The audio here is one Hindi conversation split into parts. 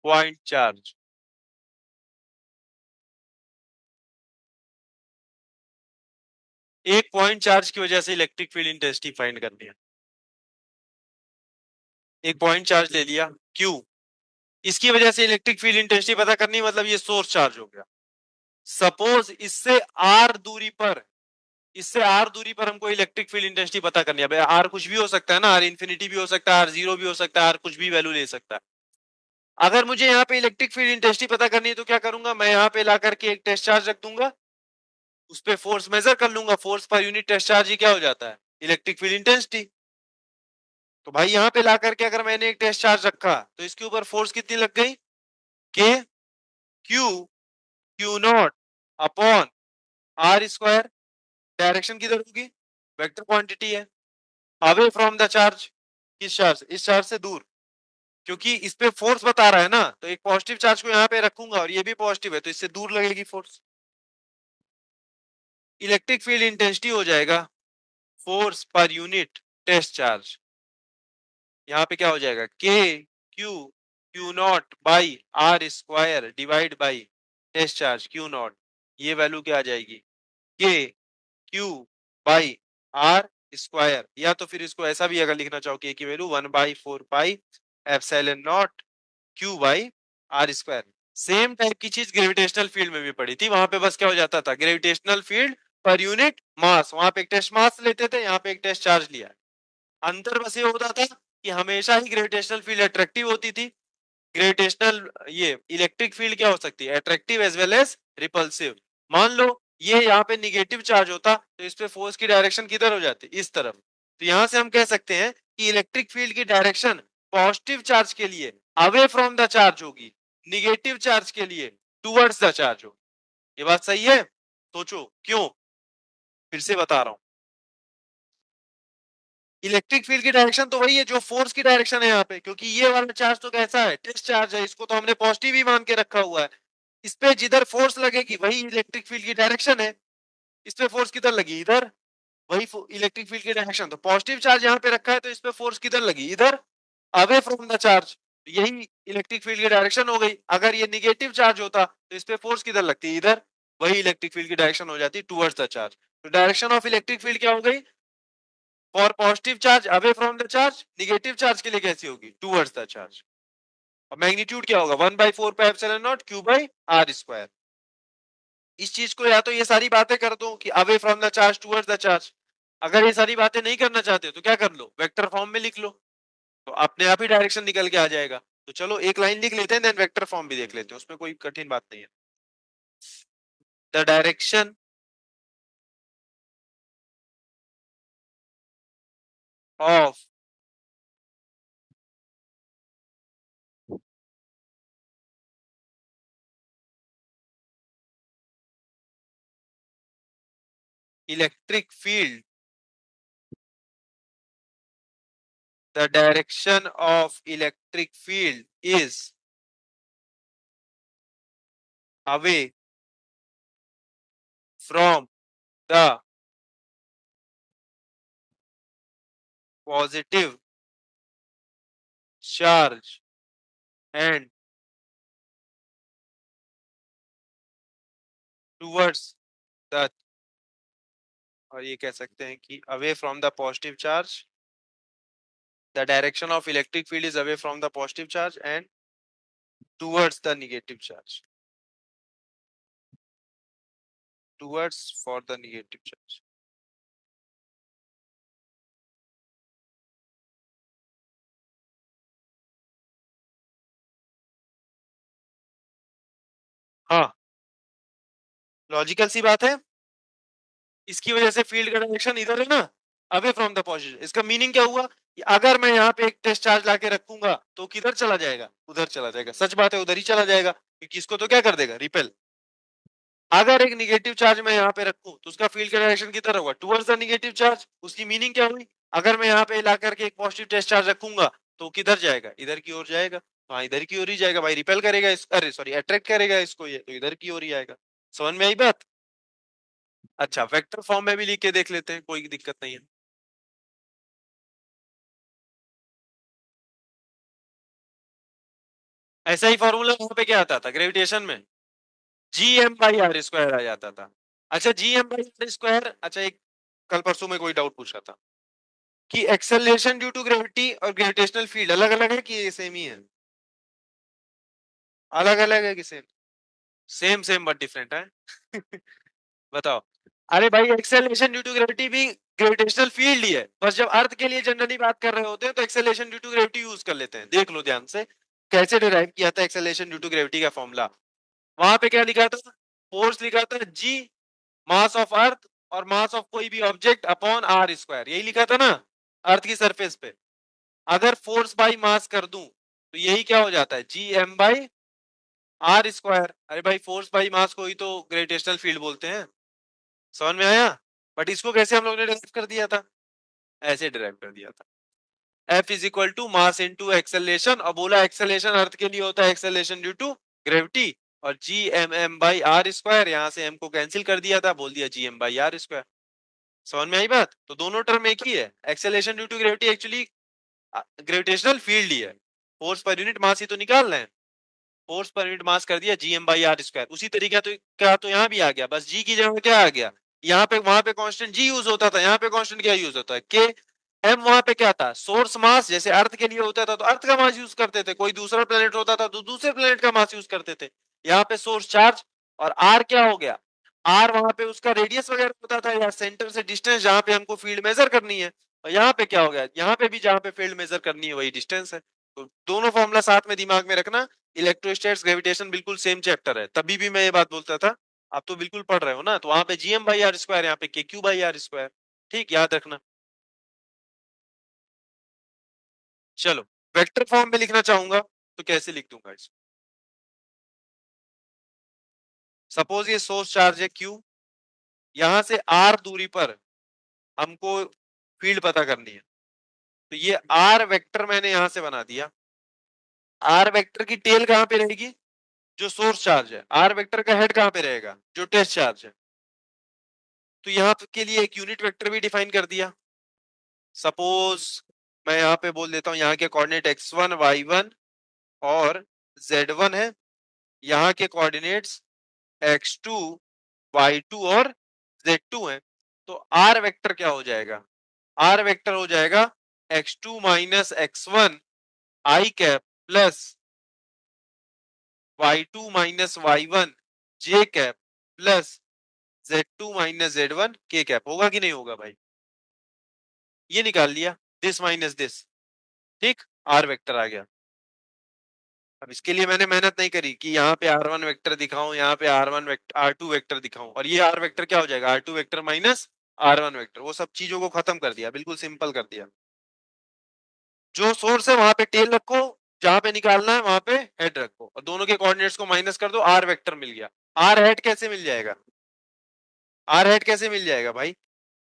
Point charge. एक पॉइंट चार्ज की वजह से इलेक्ट्रिक फील्ड इंटेंसिटी फाइंड करनी है। एक पॉइंट चार्ज ले लिया Q, इसकी वजह से इलेक्ट्रिक फील्ड इंटेंसिटी पता करनी, मतलब ये सोर्स चार्ज हो गया। सपोज इससे आर दूरी पर हमको इलेक्ट्रिक फील्ड इंटेंसिटी पता करनी है। आर कुछ भी हो सकता है ना, आर इन्फिनिटी भी हो सकता है, आर जीरो भी हो सकता है, आर कुछ भी वैल्यू ले सकता है। अगर मुझे यहाँ पे इलेक्ट्रिक फील्ड इंटेंसिटी पता करनी है तो क्या करूंगा, मैं यहाँ पे ला करके एक टेस्ट चार्ज रख दूंगा, उस पर फोर्स मेजर कर लूंगा, force per unit test charge ही क्या हो जाता है, इलेक्ट्रिक फील्ड इंटेंसिटी। तो भाई यहाँ पे ला करके अगर मैंने एक टेस्ट चार्ज रखा तो इसके ऊपर फोर्स कितनी लग गई, k q q naught upon r square. Direction किधर होगी, वेक्टर क्वांटिटी है, अवे फ्रॉम द चार्ज। किस चार्ज, इस चार्ज से दूर, क्योंकि इस पे फोर्स बता रहा है ना, तो एक पॉजिटिव चार्ज को यहाँ पे रखूंगा और ये भी पॉजिटिव है तो इससे दूर लगेगी फोर्स। इलेक्ट्रिक फील्ड इंटेंसिटी हो जाएगा force per unit test charge. यहाँ पे क्या हो जाएगा, k q q naught by are square divide by test charge q naught. ये वैल्यू क्या आ जाएगी, के क्यू बाई आर स्क्वायर, या तो फिर इसको ऐसा भी अगर लिखना चाहो के की value 1/4 pi epsilon naught q by are square. Same type की चीज ग्रेविटेशनल फील्ड में भी पड़ी थी, वहां पे बस क्या हो जाता था, gravitational field per unit mass, वहां पे एक टेस्ट मास लेते थे, यहाँ पे एक टेस्ट चार्ज लिया। अंतर बस ये होता था कि हमेशा ही ग्रेविटेशनल फील्ड अट्रैक्टिव होती थी। ग्रेविटेशनल ये इलेक्ट्रिक फील्ड क्या हो सकती है, attractive as well as repulsive. मान लो ये यहाँ पे निगेटिव चार्ज होता तो इस पे फोर्स की डायरेक्शन किधर हो जाती, इस तरफ। तो यहां से हम कह सकते हैं कि इलेक्ट्रिक फील्ड की डायरेक्शन पॉजिटिव चार्ज के लिए अवे फ्रॉम द चार्ज होगी, निगेटिव चार्ज के लिए टूवर्ड्स द चार्ज होगी। ये बात सही है, सोचो क्यों, फिर से बता रहा हूं। इलेक्ट्रिक फील्ड की डायरेक्शन तो वही है जो फोर्स की डायरेक्शन है यहाँ पे, क्योंकि ये वाला चार्ज तो कैसा है, टेस्ट चार्ज है, इसको तो हमने पॉजिटिव ही मान के रखा हुआ है। इस पे जिधर फोर्स लगेगी वही इलेक्ट्रिक फील्ड की डायरेक्शन है। इस पे फोर्स किधर लगी, इधर, वही इलेक्ट्रिक फील्ड की डायरेक्शन। तो पॉजिटिव चार्ज यहाँ पे रखा है तो इस पे फोर्स किधर लगी, इधर, अवे फ्रॉम द चार्ज। यही इलेक्ट्रिक फील्ड की डायरेक्शन हो गई। अगर ये निगेटिव चार्ज होता तो इस पे फोर्स किधर लगती, इधर, वही इलेक्ट्रिक फील्ड की डायरेक्शन हो जाती टुवर्ड्स द चार्ज। तो डायरेक्शन ऑफ इलेक्ट्रिक फील्ड क्या हो गई, for positive charge away from the charge, negative charge के लिए कैसी होगी, टुवर्ड्स द चार्ज। और मैग्नीट्यूड क्या होगा, 1/4 pi epsilon naught q by are square. इस चीज को या तो ये सारी बातें कर दो कि away from the charge towards the charge, अगर ये सारी बातें नहीं करना चाहते तो क्या कर लो, वेक्टर फॉर्म में लिख लो, तो अपने आप ही डायरेक्शन निकल के आ जाएगा। तो चलो एक लाइन लिख लेते हैं, देन वेक्टर फॉर्म भी देख लेते हैं, उसमें कोई कठिन बात नहीं है। The direction of electric field, the direction of electric field is away from the positive charge and towards the, और ये कह सकते हैं कि away from the positive charge, the direction of electric field is away from the positive charge and towards the negative charge, towards for the negative charge. हाँ, लॉजिकल सी बात है। इसकी वजह से फील्ड का डायरेक्शन इधर है ना, अवे फ्रॉम द पॉजिटिव। इसका मीनिंग क्या हुआ कि अगर मैं यहाँ पे एक टेस्ट चार्ज लाके रखूंगा तो किधर चला जाएगा, उधर चला जाएगा। सच बात है, उधर ही चला जाएगा, क्योंकि इसको तो क्या कर देगा, रिपेल। अगर एक निगेटिव चार्ज मैं यहाँ पे रखूं तो उसका फील्ड का डायरेक्शन किधर होगा, टुवर्ड्स द निगेटिव चार्ज। उसकी मीनिंग क्या हुई, अगर मैं यहाँ पे ला करके एक पॉजिटिव टेस्ट चार्ज रखूंगा तो किधर जाएगा, इधर की ओर जाएगा। हाँ, इधर की ओर ही जाएगा भाई, रिपेल करेगा इस, अरे सॉरी, अट्रैक्ट करेगा इसको, ये तो इधर की ओर ही आएगा। समझ में आई बात। अच्छा, वेक्टर फॉर्म में भी लिख के देख लेते हैं, कोई दिक्कत नहीं है। ऐसा ही फॉर्मूला वहां पे क्या आता था ग्रेविटेशन में, G M by are square आ जाता था। अच्छा G M by are square, अच्छा एक कल परसों में कोई डाउट पूछा था कि एक्सेलरेशन ड्यू टू ग्रेविटी और ग्रेविटेशनल फील्ड अलग अलग है कि ये सेम ही है? अलग अलग है कि same? Same same but different है। बताओ। अरे भाई एक्सेलरेशन ड्यू टू ग्रेविटी भी ग्रेविटेशनल फील्ड ही है, बस जब अर्थ के लिए जनरली बात कर रहे होते हैं तो acceleration due to gravity use कर लेते हैं। देख लो ध्यान से कैसे डिराइव किया था एक्सेलरेशन ड्यू टू ग्रेविटी का फॉर्मूला। वहां पे क्या लिखा था? फोर्स लिखा था जी, मास ऑफ अर्थ और मास ऑफ कोई भी ऑब्जेक्ट अपॉन आर स्क्वायर, यही लिखा था ना अर्थ की सरफेस पे। अगर फोर्स बाई मास कर दूं तो यही क्या हो जाता है, G M by are square. अरे भाई फोर्स बाई मास को ही तो ग्रेविटेशनल फील्ड बोलते हैं। समझ में आया? बट इसको कैसे हम लोग ने डिराइव कर दिया था? ऐसे डिराइव कर दिया था, F is equal to mass into acceleration, और बोला एक्सेलरेशन अर्थ के लिए होता है एक्सेलरेशन ड्यू टू ग्रेविटी, और G M m by are square, यहाँ से एम को कैंसिल कर दिया था, बोल दिया G M by are square. समझ में आई बात? तो दोनों टर्म एक ही है। Acceleration due to gravity actually gravitational field ही है, फोर्स पर यूनिट मास ही तो निकाल रहे हैं। फोर्स पर यूनिट मास कर दिया G M by are square. उसी तरीका तो क्या तो यहाँ भी आ गया, बस जी की जगह क्या आ गया, यहाँ पे वहां पे कांस्टेंट जी यूज होता था, यहाँ पे कांस्टेंट क्या यूज होता है, के। एम वहां पे क्या था, सोर्स मास, जैसे अर्थ के लिए होता था तो अर्थ का मास यूज करते थे, कोई दूसरा प्लेनेट होता था तो दूसरे प्लेनेट का मास यूज करते थे। यहाँ पे सोर्स चार्ज, और आर क्या हो गया, आर वहां पे उसका रेडियस वगैरह होता था या सेंटर से डिस्टेंस जहां पे हमको फील्ड मेजर करनी है। और यहाँ पे क्या हो गया, यहाँ पे भी जहां पे फील्ड मेजर करनी है वही डिस्टेंस है। तो दोनों फॉर्मूला साथ में दिमाग में रखना। इलेक्ट्रोस्टैटिक्स ग्रेविटेशन बिल्कुल सेम चैप्टर है, तभी भी मैं ये बात बोलता था। आप तो बिल्कुल पढ़ रहे हो ना, तो वहां पे जीएम बाई आर स्क्वायर, यहाँ पे के क्यू बाई आर स्क्वायर। ठीक, याद रखना। चलो, वेक्टर फॉर्म में लिखना चाहूंगा तो कैसे लिख दूंगा इसको? सपोज ये सोर्स चार्ज है क्यू, यहां से आर दूरी पर हमको फील्ड पता करनी है, तो ये आर वेक्टर मैंने यहां से बना दिया। आर वेक्टर की टेल कहां पे रहेगी, जो सोर्स चार्ज है। आर वेक्टर का हेड कहां पे रहेगा, जो टेस्ट चार्ज है। तो यहाँ के लिए एक यूनिट वेक्टर भी डिफाइन कर दिया। सपोज मैं यहाँ पे बोल देता हूँ, यहाँ के कोऑर्डिनेट x1 y1 और z1 है, यहाँ के कोऑर्डिनेट्स x2 y2 और z2 है। तो r वेक्टर क्या हो जाएगा, r वेक्टर हो जाएगा x2 minus x1 i cap plus y2 minus y1 j cap plus z2 minus z1 k cap. होगा कि नहीं होगा भाई? ये निकाल लिया, दिस माइनस दिस। ठीक, आर वेक्टर आ गया। अब इसके लिए मैंने मेहनत नहीं करी कि यहाँ पे आर वन वेक्टर दिखाऊं, यहाँ पे r one vector r two vector दिखाऊं, और ये आर वेक्टर क्या हो जाएगा, r two vector minus r one vector. वो सब चीजों को खत्म कर दिया, बिल्कुल सिंपल कर दिया। जो सोर्स है वहां पे टेल रखो, जहां पे निकालना है वहां पे हेड रखो, और दोनों के कोऑर्डिनेट्स को माइनस कर दो, आर वेक्टर मिल गया। आर हेड कैसे मिल जाएगा, आर हेड कैसे मिल जाएगा भाई?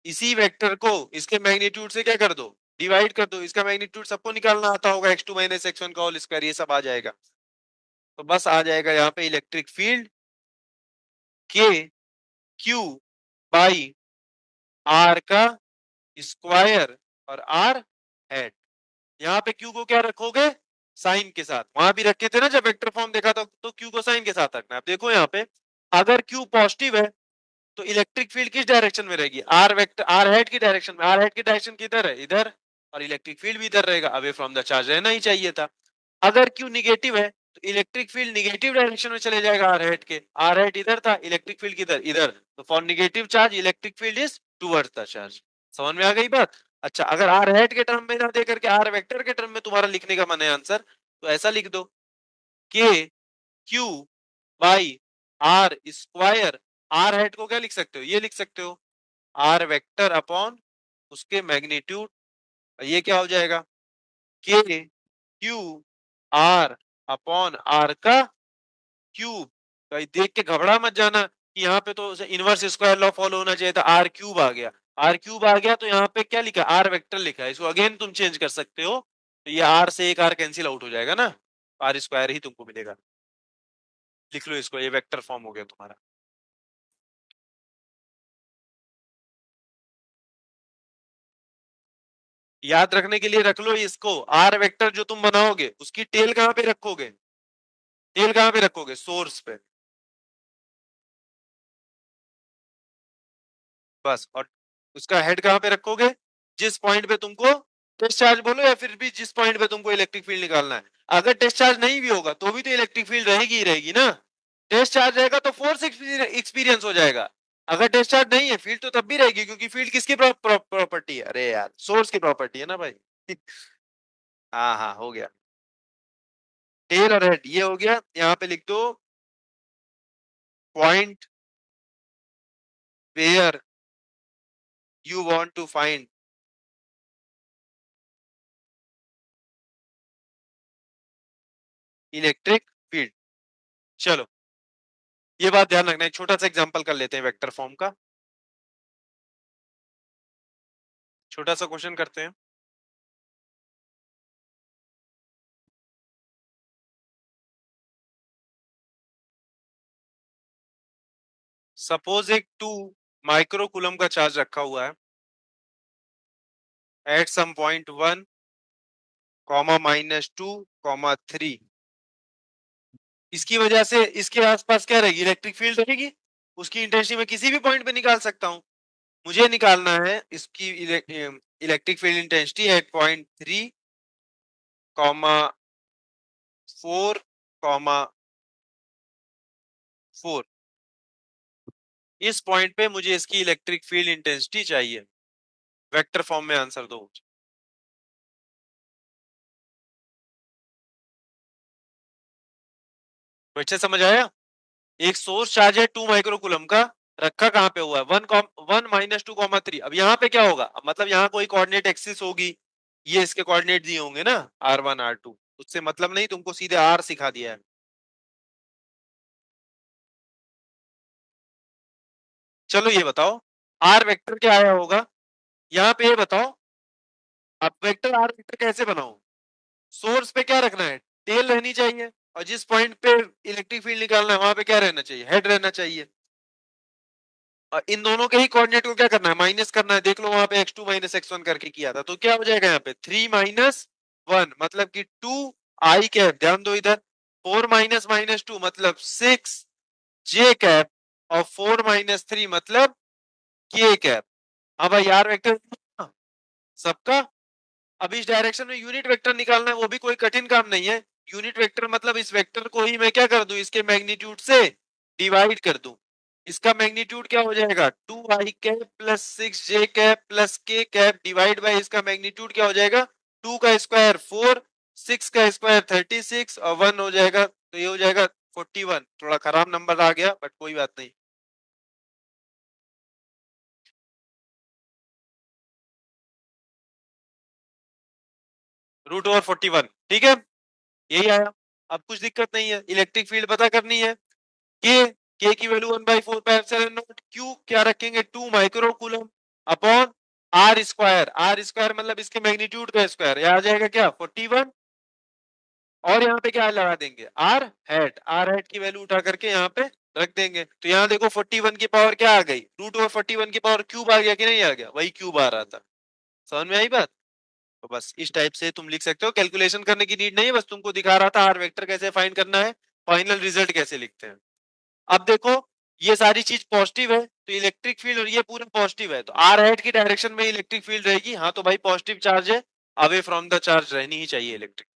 इसी वेक्टर को इसके मैग्नीट्यूड से क्या कर दो, डिवाइड कर दो। इसका मैग्नीट्यूड सबको निकालना आता होगा, x2 माइनस x1 का होल स्क्वायर, ये सब आ जाएगा। तो बस आ जाएगा यहाँ पे इलेक्ट्रिक फील्ड के क्यू बाई आर का स्क्वायर और आर हेड। यहाँ पे क्यू को क्या रखोगे, साइन के साथ। वहां भी रखे थे ना जब वेक्टर फॉर्म देखा था, तो क्यू को साइन के साथ रखना है। अब देखो यहाँ पे, अगर क्यू पॉजिटिव है तो इलेक्ट्रिक फील्ड किस डायरेक्शन में रहेगी, आर वेक्टर आर हेड की डायरेक्शन में। आर हेड की डायरेक्शन किधर है, इधर, और इलेक्ट्रिक फील्ड भी इधर रहेगा, अवे फ्रॉम द चार्ज रहना ही चाहिए था। अगर क्यू निगेटिव है तो इलेक्ट्रिक फील्ड निगेटिव डायरेक्शन में चले जाएगा आर हेड के। आर हेड इधर था, इलेक्ट्रिक फील्ड किधर, इधर। तो for negative charge electric field is towards the charge. समझ में आ गई बात? अच्छा, अगर आर हेड के टर्म में ना दे करके आर वेक्टर के टर्म में तुम्हारा लिखने का मन है आंसर, तो ऐसा लिख दो, k q by are square. R head को क्या लिख सकते हो, ये लिख सकते हो, आर वेक्टर अपॉन उसके मैग्नीट्यूड। ये क्या हो जाएगा, k q r upon r का क्यूब। भाई देख के घबरा मत जाना कि यहाँ पे तो इनवर्स स्क्वायर लॉ फॉलो होना चाहिए था, आर क्यूब आ गया। आर क्यूब आ गया तो यहाँ पे क्या लिखा, आर वेक्टर लिखा है। इसको अगेन तुम चेंज कर सकते हो, तो ये आर से एक आर कैंसिल आउट हो जाएगा ना, आर स्क्वायर ही तुमको मिलेगा। लिख लो इसको, ये वेक्टर फॉर्म हो गया तुम्हारा। याद रखने के लिए रख लो इसको, आर वेक्टर जो तुम बनाओगे उसकी टेल कहाँ पे रखोगे, टेल कहां पे रखोगे? सोर्स पे। बस, और उसका हेड कहां पे रखोगे? जिस पॉइंट पे तुमको टेस्ट चार्ज बोलो या फिर भी जिस पॉइंट पे तुमको इलेक्ट्रिक फील्ड निकालना है। अगर टेस्ट चार्ज नहीं भी होगा तो भी तो इलेक्ट्रिक फील्ड रहेगी ही रहेगी ना। टेस्ट चार्ज रहेगा तो फोर्स एक्सपीरियंस हो जाएगा। अगर टेस्ट चार्ज नहीं है फील्ड तो तब भी रहेगी, क्योंकि फील्ड किसकी प्रॉपर्टी है? अरे यार, सोर्स की प्रॉपर्टी है ना भाई। हाँ हाँ, हो गया। टेल और हेड ये हो गया। यहाँ पे लिख दो point where you want to find electric field. चलो, ये बात ध्यान रखना। एक छोटा सा एग्जांपल कर लेते हैं वेक्टर फॉर्म का। छोटा सा क्वेश्चन करते हैं। सपोज एक 2 माइक्रोकूलम का चार्ज रखा हुआ है at some point 1 comma -2 comma 3। इसकी वजह से इसके आसपास क्या रहेगी? इलेक्ट्रिक फील्ड रहेगी। उसकी इंटेंसिटी मैं किसी भी पॉइंट पे निकाल सकता हूं। मुझे निकालना है इसकी electric field intensity at point 3 comma 4 comma 4। इस पॉइंट पे मुझे इसकी इलेक्ट्रिक फील्ड इंटेंसिटी चाहिए। वेक्टर फॉर्म में आंसर दो। क्वेश्चन समझ आया? एक सोर्स चार्ज है 2 माइक्रोकूलम का, रखा कहां पे हुआ है? 1 -2 3। अब यहाँ पे क्या होगा? अब मतलब यहाँ कोई कोऑर्डिनेट एक्सिस होगी, ये इसके कोऑर्डिनेट दिए होंगे ना, r1 r2। उससे मतलब नहीं, तुमको सीधे r सिखा दिया है। चलो ये बताओ, r वेक्टर क्या आया होगा? यहाँ पे ये बताओ, अब वेक्टर r वेक्टर कैसे बनाओ? सोर्स पे क्या रखना है? टेल रहनी चाहिए, और जिस पॉइंट पे इलेक्ट्रिक फील्ड निकालना है वहां पे क्या रहना चाहिए? हेड रहना चाहिए। इन दोनों के ही कोऑर्डिनेट को क्या करना है? माइनस करना है। देख लो वहां पे x2 माइनस x1 करके किया था, तो क्या हो जाएगा यहाँ पे? 3 - 1 मतलब कि 2 i कैप। ध्यान दो इधर, 4 - -2 मतलब 6 j कैप, और 4 - 3 मतलब k कैप। हाँ भाई, यार वेक्टर सबका। अब इस डायरेक्शन में यूनिट वेक्टर निकालना है, वो भी कोई कठिन काम नहीं है। यूनिट वेक्टर मतलब इस वेक्टर को ही मैं क्या कर दूं? इसके मैग्नीट्यूड से डिवाइड कर दूं। इसका मैग्नीट्यूड क्या हो जाएगा? 2i cap plus 6j cap plus k cap divide by इसका मैग्नीट्यूड क्या हो जाएगा? 2 का स्क्वायर 4, 6 का स्क्वायर 36, और 1 हो जाएगा, तो ये हो जाएगा 41। थोड़ा खराब नंबर आ गया, बट कोई बात नहीं। √41, ठीक है, यही आया। अब कुछ दिक्कत नहीं है, इलेक्ट्रिक फील्ड पता करनी है। के के की वैल्यू 1/4 क्यू क्या रखेंगे? 2 माइक्रोकूलम अपॉन आर स्क्वायर मतलब इसके मैग्नीट्यूड का स्क्वायर। यह आ जाएगा क्या? 41। और यहाँ पे क्या लगा देंगे? आर हेड की वैल्यू उठा करके यहाँ पे रख देंगे। तो यहाँ देखो 41 की पावर क्या आ गई? √41 की पावर क्यूब आ गया कि नहीं आ गया? वही क्यूब आ रहा था। समझ में आई बात? तो बस इस टाइप से तुम लिख सकते हो। कैलकुलेशन करने की नीड नहीं है, बस तुमको दिखा रहा था आर वेक्टर कैसे फाइंड करना है, फाइनल रिजल्ट कैसे लिखते हैं। अब देखो, ये सारी चीज पॉजिटिव है तो इलेक्ट्रिक फील्ड, और ये पूरा पॉजिटिव है तो आर हेड की डायरेक्शन में इलेक्ट्रिक फील्ड रहेगी। हाँ तो भाई पॉजिटिव चार्ज है, अवे फ्रॉम द चार्ज रहनी ही चाहिए इलेक्ट्रिक।